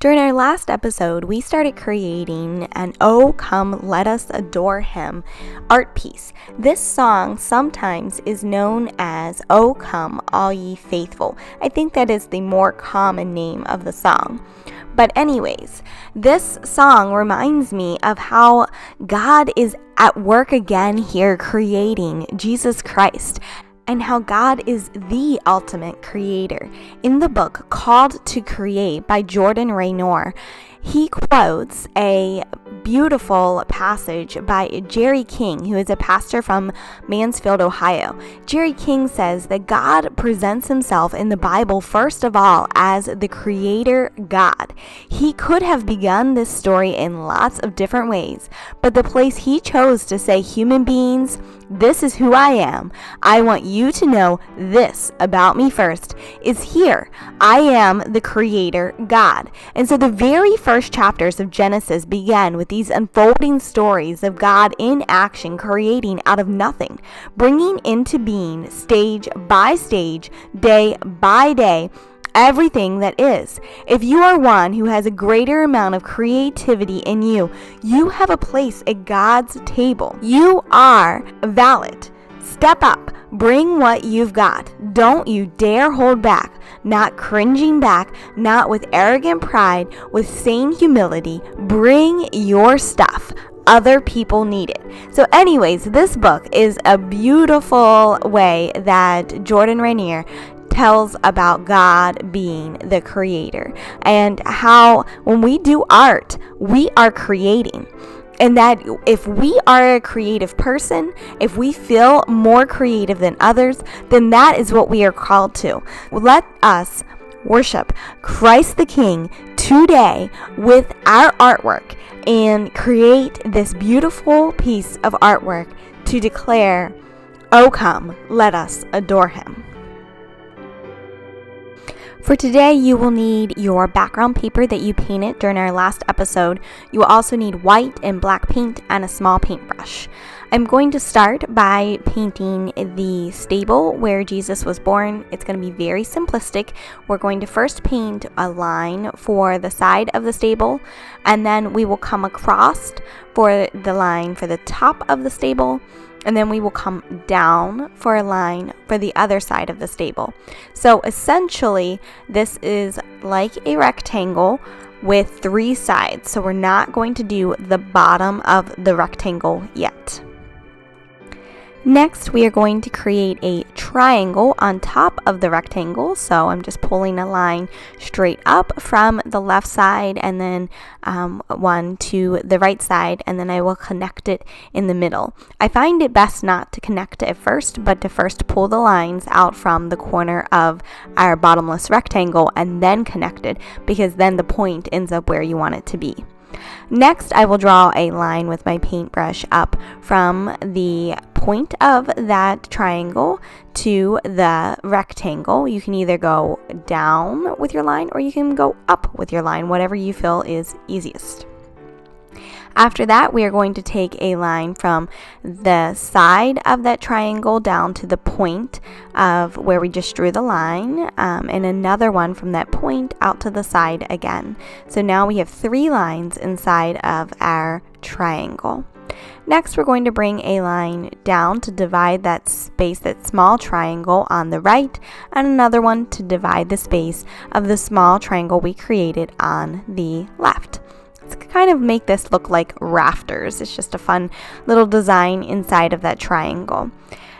During our last episode, we started creating an "Oh Come Let Us Adore Him" art piece. This song sometimes is known as "Oh Come All Ye Faithful." I think that is the more common name of the song. But anyways, this song reminds me of how God is at work again here creating Jesus Christ, and how God is the ultimate creator. In the book Called to Create by Jordan Raynor, he quotes a beautiful passage by Jerry King, who is a pastor from Mansfield, Ohio. Jerry King says that God presents himself in the Bible first of all as the creator God. He could have begun this story in lots of different ways, but the place he chose to say, human beings, this is who I am. I want you to know this about me first, is here. I am the creator God. And so the very first chapters of Genesis began with these unfolding stories of God in action, creating out of nothing, bringing into being stage by stage, day by day, everything that is. If you are one who has a greater amount of creativity in you, you have a place at God's table. You are valid. Step up. Bring what you've got. Don't you dare hold back. Not cringing back, not with arrogant pride, with sane humility. Bring your stuff. Other people need it. So anyways, this book is a beautiful way that Jordan Raynor tells about God being the creator, and how when we do art, we are creating. And that if we are a creative person, if we feel more creative than others, then that is what we are called to. Let us worship Christ the King today with our artwork and create this beautiful piece of artwork to declare, "Oh come, let us adore Him." For today, you will need your background paper that you painted during our last episode. You will also need white and black paint and a small paintbrush. I'm going to start by painting the stable where Jesus was born. It's going to be very simplistic. We're going to first paint a line for the side of the stable, and then we will come across for the line for the top of the stable, and then we will come down for a line for the other side of the stable. So essentially, this is like a rectangle with 3 sides. So we're not going to do the bottom of the rectangle yet. Next, we are going to create a triangle on top of the rectangle. So I'm just pulling a line straight up from the left side, and then one to the right side, and then I will connect it in the middle. I find it best not to connect it at first, but to first pull the lines out from the corner of our bottomless rectangle and then connect it, because then the point ends up where you want it to be. Next, I will draw a line with my paintbrush up from the point of that triangle to the rectangle. You can either go down with your line or you can go up with your line, whatever you feel is easiest. After that, we are going to take a line from the side of that triangle down to the point of where we just drew the line, and another one from that point out to the side again. So now we have 3 lines inside of our triangle. Next, we're going to bring a line down to divide that space, that small triangle on the right, and another one to divide the space of the small triangle we created on the left. Let's kind of make this look like rafters. It's just a fun little design inside of that triangle.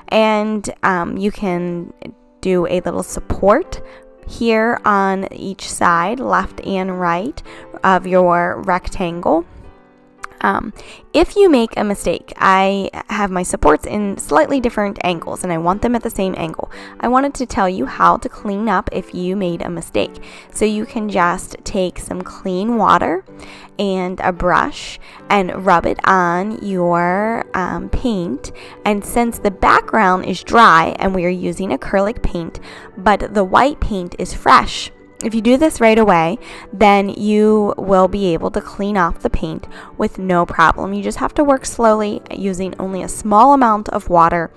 And you can do a little support here on each side, left and right, of your rectangle. If you make a mistake, I have my supports in slightly different angles and I want them at the same angle. I wanted to tell you how to clean up if you made a mistake. So you can just take some clean water and a brush and rub it on your paint. And since the background is dry and we are using acrylic paint, but the white paint is fresh, if you do this right away, then you will be able to clean off the paint with no problem. You just have to work slowly using only a small amount of water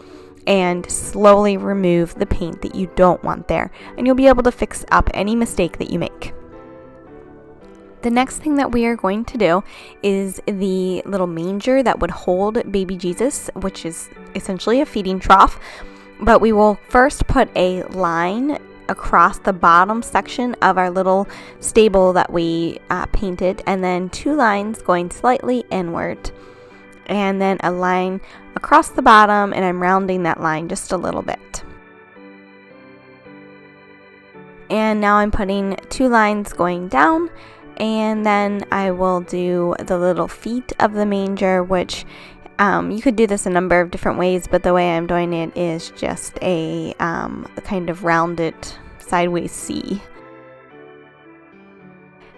and slowly remove the paint that you don't want there. And you'll be able to fix up any mistake that you make. The next thing that we are going to do is the little manger that would hold baby Jesus, which is essentially a feeding trough. But we will first put a line across the bottom section of our little stable that we painted, and then 2 lines going slightly inward, and then a line across the bottom, and I'm rounding that line just a little bit. And now I'm putting 2 lines going down, and then I will do the little feet of the manger, which you could do this a number of different ways, but the way I'm doing it is just a kind of rounded sideways C.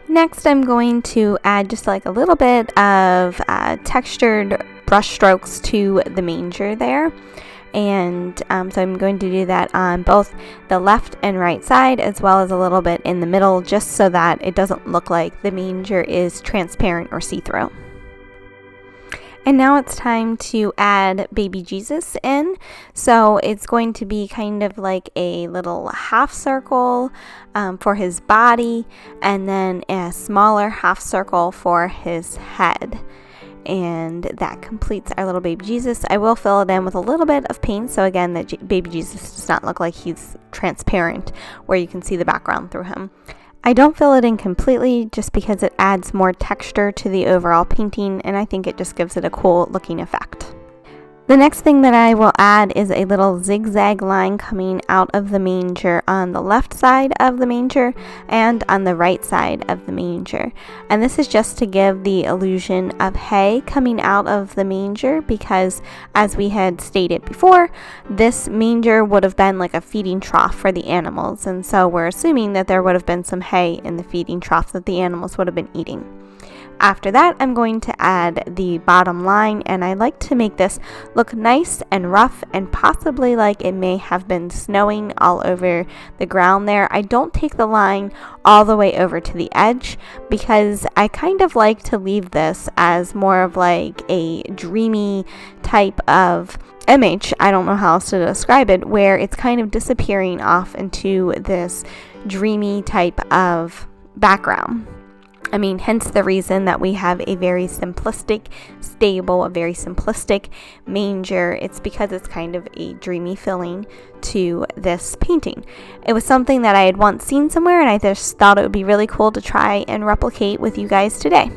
Next, I'm going to add just like a little bit of textured brush strokes to the manger there. And so I'm going to do that on both the left and right side, as well as a little bit in the middle, just so that it doesn't look like the manger is transparent or see-through. And now it's time to add baby Jesus in. So it's going to be kind of like a little half circle for his body, and then a smaller half circle for his head. And that completes our little baby Jesus. I will fill it in with a little bit of paint, so again that baby Jesus does not look like he's transparent, where you can see the background through him. I don't fill it in completely just because it adds more texture to the overall painting, and I think it just gives it a cool looking effect. The next thing that I will add is a little zigzag line coming out of the manger on the left side of the manger and on the right side of the manger. And this is just to give the illusion of hay coming out of the manger, because as we had stated before, this manger would have been like a feeding trough for the animals. And so we're assuming that there would have been some hay in the feeding trough that the animals would have been eating. After that, I'm going to add the bottom line, and I like to make this look nice and rough and possibly like it may have been snowing all over the ground there. I don't take the line all the way over to the edge because I kind of like to leave this as more of like a dreamy type of image. I don't know how else to describe it, where it's kind of disappearing off into this dreamy type of background. I mean, hence the reason that we have a very simplistic stable, a very simplistic manger. It's because it's kind of a dreamy feeling to this painting. It was something that I had once seen somewhere, and I just thought it would be really cool to try and replicate with you guys today.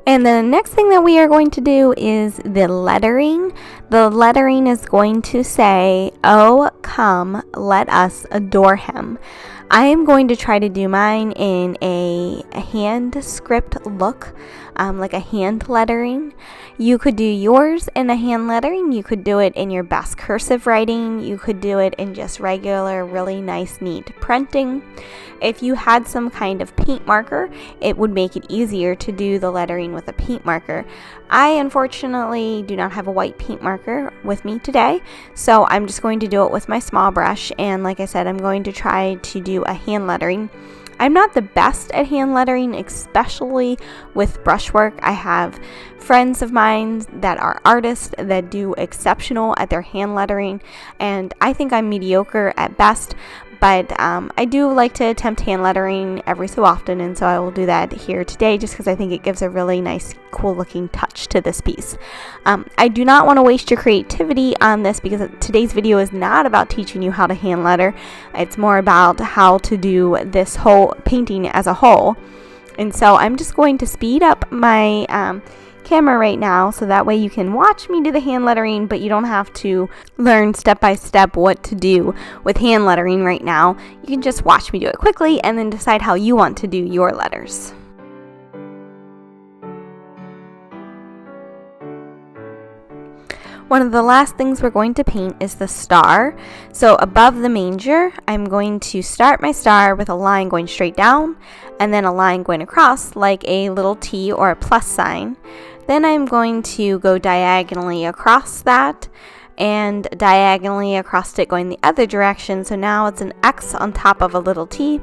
And the next thing that we are going to do is the lettering. The lettering is going to say, "Oh, come, let us adore him." I am going to try to do mine in a hand script look, like a hand lettering. You could do yours in a hand lettering. You could do it in your best cursive writing. You could do it in just regular, really nice, neat printing. If you had some kind of paint marker, it would make it easier to do the lettering with a paint marker. I unfortunately do not have a white paint marker with me today, so I'm just going to do it with my small brush, and like I said, I'm going to try to do a hand lettering. I'm not the best at hand lettering, especially with brushwork. I have friends of mine that are artists that do exceptional at their hand lettering, and I think I'm mediocre at best. But I do like to attempt hand lettering every so often, and so I will do that here today just because I think it gives a really nice, cool looking touch to this piece. I do not want to waste your creativity on this because today's video is not about teaching you how to hand letter. It's more about how to do this whole painting as a whole. And so I'm just going to speed up my camera right now so that way you can watch me do the hand lettering, but you don't have to learn step by step what to do with hand lettering right now. You can just watch me do it quickly and then decide how you want to do your letters. One of the last things we're going to paint is the star. So above the manger, I'm going to start my star with a line going straight down and then a line going across like a little T or a plus sign. Then I'm going to go diagonally across that and diagonally across it going the other direction. So now it's an X on top of a little T.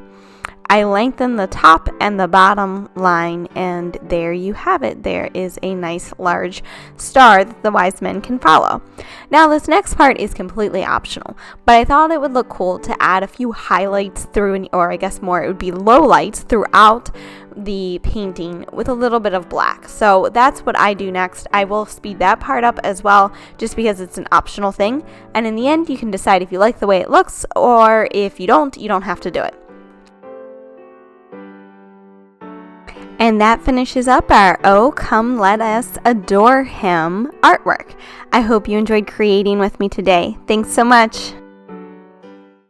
I lengthen the top and the bottom line, and there you have it. There is a nice large star that the wise men can follow. Now this next part is completely optional, but I thought it would look cool to add a few highlights through, or I guess more, it would be lowlights throughout the painting with a little bit of black. So that's what I do next. I will speed that part up as well, just because it's an optional thing, and in the end you can decide if you like the way it looks, or if you don't have to do it. And that finishes up our "Oh Come Let Us Adore Him" artwork. I hope you enjoyed creating with me today. Thanks so much.